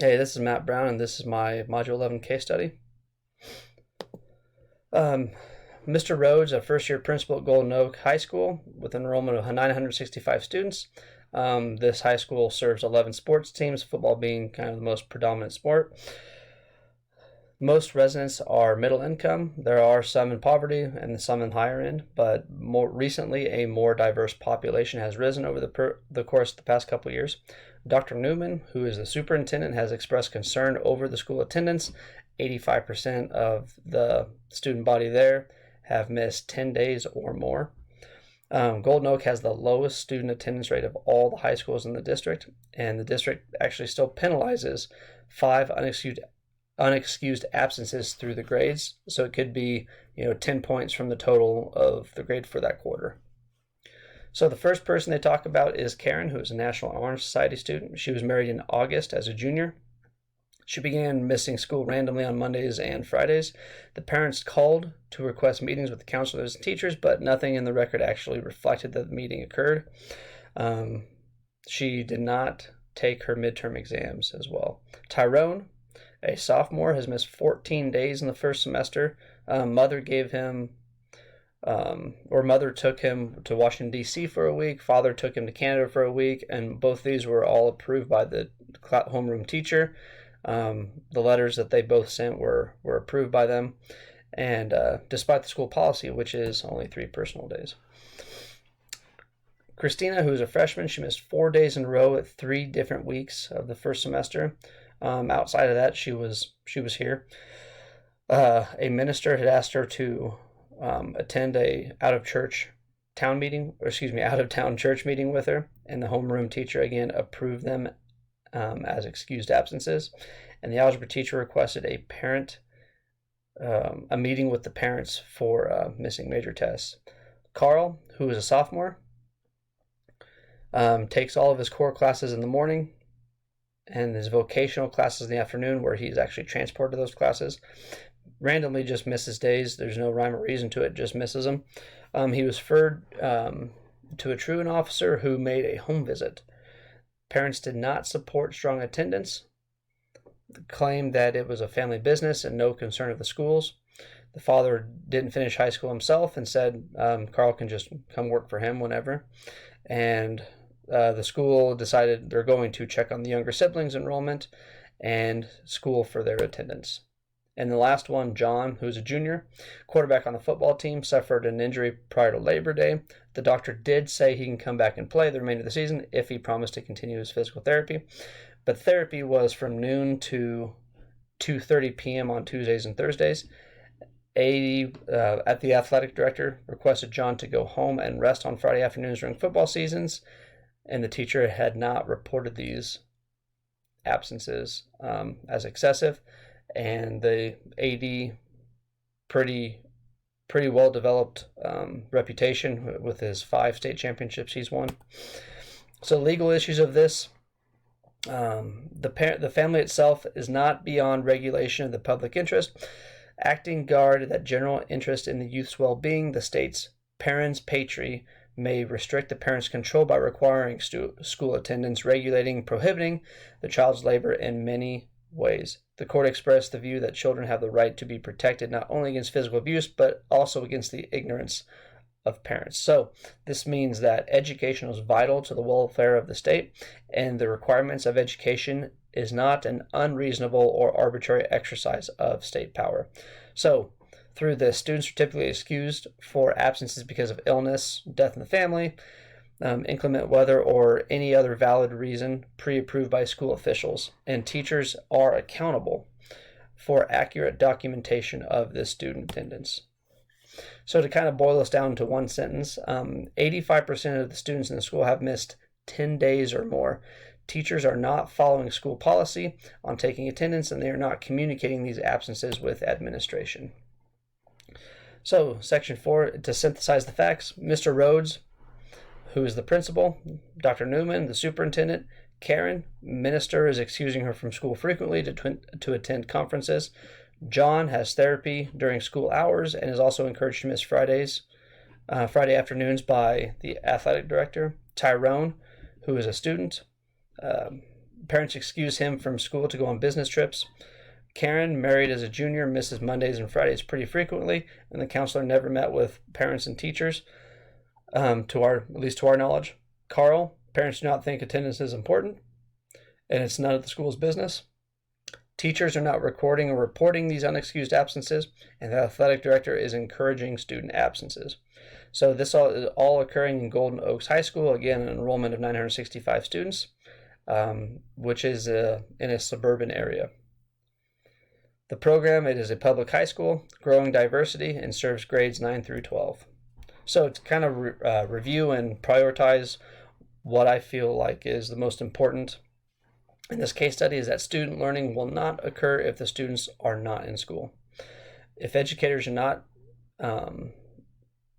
Hey, this is Matt Brown, and this is my Module 11 case study. Mr. Rhodes, a first-year principal at Golden Oak High School with an enrollment of 965 students. This high school serves 11 sports teams, football being kind of the most predominant sport. Most residents are middle income. There are some in poverty and some in higher end, but more recently, a more diverse population has risen over the course of the past couple of years. Dr. Newman, who is the superintendent, has expressed concern over the school attendance. 85% of the student body there have missed 10 days or more. Golden Oak has the lowest student attendance rate of all the high schools in the district, and the district actually still penalizes 5 unexcused absences through the grades. So it could be 10 points from the total of the grade for that quarter. So the first person they talk about is Karen, who is a National Honor Society student. She was married in August as a junior. She began missing school randomly on Mondays and Fridays. The parents called to request meetings with the counselors and teachers, but nothing in the record actually reflected that the meeting occurred. She did not take her midterm exams as well. Tyrone, a sophomore, has missed 14 days in the first semester. Mother took him to Washington, D.C. for a week. Father took him to Canada for a week, and both these were all approved by the homeroom teacher. The letters that they both sent were approved by them, and despite the school policy, which is only 3 personal days. Christina, who is a freshman, she missed 4 days in a row at 3 different weeks of the first semester. Outside of that, she was here. A minister had asked her to attend a out-of-town church meeting with her, and the homeroom teacher again approved them as excused absences. And the algebra teacher requested a meeting with the parents for missing major tests. Carl, who is a sophomore, takes all of his core classes in the morning and his vocational classes in the afternoon, where he's actually transported to those classes. Randomly just misses days. There's no rhyme or reason to it, just misses them. He was referred to a truant officer who made a home visit. Parents did not support strong attendance, claimed that it was a family business and no concern of the schools. The father didn't finish high school himself and said Carl can just come work for him whenever. And the school decided they're going to check on the younger siblings' enrollment and school for their attendance. And the last one, John, who's a junior, quarterback on the football team, suffered an injury prior to Labor Day. The doctor did say he can come back and play the remainder of the season if he promised to continue his physical therapy. But therapy was from noon to 2:30 p.m. on Tuesdays and Thursdays. The athletic director requested John to go home and rest on Friday afternoons during football seasons, and the teacher had not reported these absences as excessive. And the AD, pretty well developed reputation with his 5 state championships he's won. So legal issues of this, the family itself is not beyond regulation of the public interest. Acting guard that general interest in the youth's well-being, the state's parents patri may restrict the parent's control by requiring school attendance, regulating, prohibiting the child's labor in many ways. The court expressed the view that children have the right to be protected not only against physical abuse, but also against the ignorance of parents. So this means that education is vital to the welfare of the state, and the requirements of education is not an unreasonable or arbitrary exercise of state power. So through this, students are typically excused for absences because of illness, death in the family, inclement weather, or any other valid reason pre-approved by school officials, and teachers are accountable for accurate documentation of this student attendance. So to kind of boil this down to one sentence, 85% of the students in the school have missed 10 days or more. Teachers are not following school policy on taking attendance, and they are not communicating these absences with administration. So section 4, to synthesize the facts, Mr. Rhodes, who is the principal, Dr. Newman, the superintendent, Karen, minister, is excusing her from school frequently to attend conferences. John has therapy during school hours and is also encouraged to miss Friday afternoons by the athletic director. Tyrone, who is a student, Parents excuse him from school to go on business trips. Karen, married as a junior, misses Mondays and Fridays pretty frequently, and the counselor never met with parents and teachers, at least to our knowledge. Carl, parents do not think attendance is important, and it's none of the school's business. Teachers are not recording or reporting these unexcused absences, and the athletic director is encouraging student absences. So this is all occurring in Golden Oaks High School, again, an enrollment of 965 students, which is in a suburban area. The program, it is a public high school, growing diversity, and serves grades 9 through 12. So to kind of review and prioritize what I feel like is the most important in this case study is that student learning will not occur if the students are not in school. If educators are not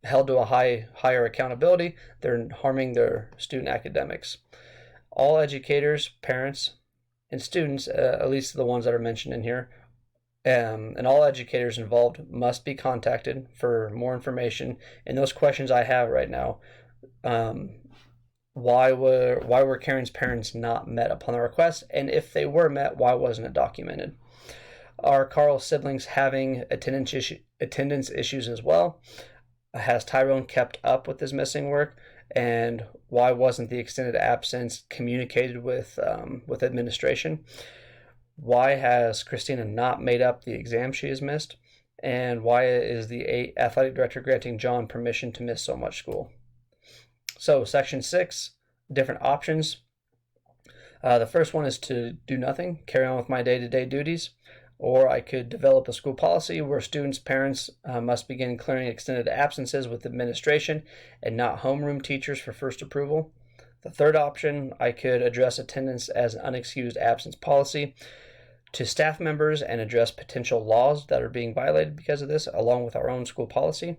held to a higher accountability, they're harming their student academics. All educators, parents, and students, at least the ones that are mentioned in here, and all educators involved must be contacted for more information. And those questions I have right now, why were Karen's parents not met upon the request? And if they were met, why wasn't it documented? Are Carl's siblings having attendance issues as well? Has Tyrone kept up with his missing work? And why wasn't the extended absence communicated with administration? Why has Christina not made up the exam she has missed? And why is the athletic director granting John permission to miss so much school? So section 6, different options. The first one is to do nothing, carry on with my day-to-day duties. Or I could develop a school policy where students' parents must begin clearing extended absences with administration and not homeroom teachers for first approval. The third option, I could address attendance as an unexcused absence policy to staff members and address potential laws that are being violated because of this, along with our own school policy.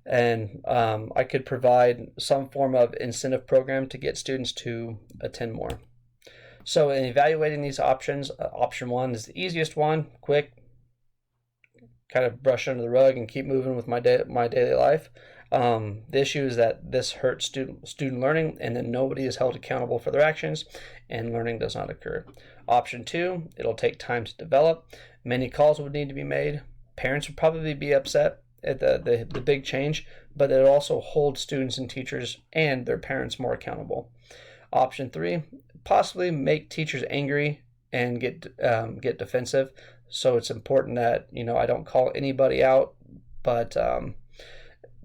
And I could provide some form of incentive program to get students to attend more. So in evaluating these options, option 1 is the easiest one, quick, kind of brush under the rug and keep moving with my daily life. The issue is that this hurts student learning, and then nobody is held accountable for their actions, and learning does not occur. Option 2, it'll take time to develop. Many calls would need to be made. Parents would probably be upset at the big change, but it also holds students and teachers and their parents more accountable. Option 3, possibly make teachers angry and get defensive. So it's important that I don't call anybody out, but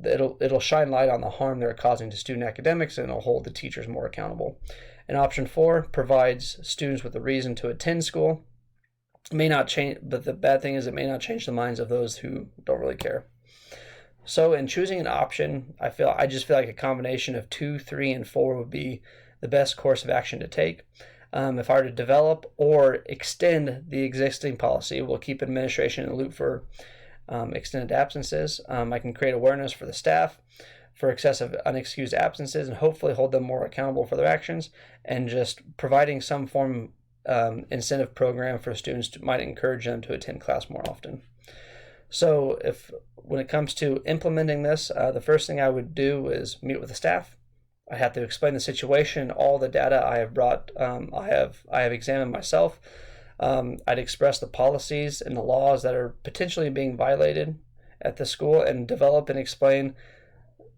it'll shine light on the harm they're causing to student academics, and it'll hold the teachers more accountable. And option 4 provides students with a reason to attend school. It may not change, but the bad thing is it may not change the minds of those who don't really care. So in choosing an option, I just feel like a combination of 2, 3, and 4 would be the best course of action to take. If I were to develop or extend the existing policy, we'll keep administration in the loop for extended absences. I can create awareness for the staff for excessive unexcused absences and hopefully hold them more accountable for their actions, and just providing some form incentive program for students might encourage them to attend class more often. So when it comes to implementing this, the first thing I would do is meet with the staff. I have to explain the situation, all the data I have brought, I have examined myself. I'd express the policies and the laws that are potentially being violated at the school, and develop and explain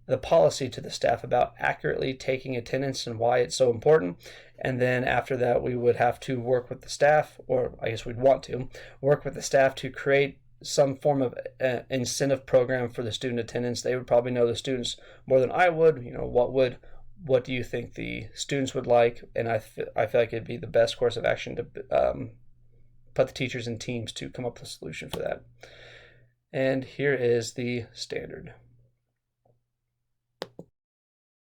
the policy to the staff about accurately taking attendance and why it's so important. And then after that, we would have to work with the staff, or I guess we'd want to work with the staff to create some form of incentive program for the student attendance. They would probably know the students more than I would. What do you think the students would like? And I feel like it'd be the best course of action to put the teachers in teams to come up with a solution for that. And here is the standard.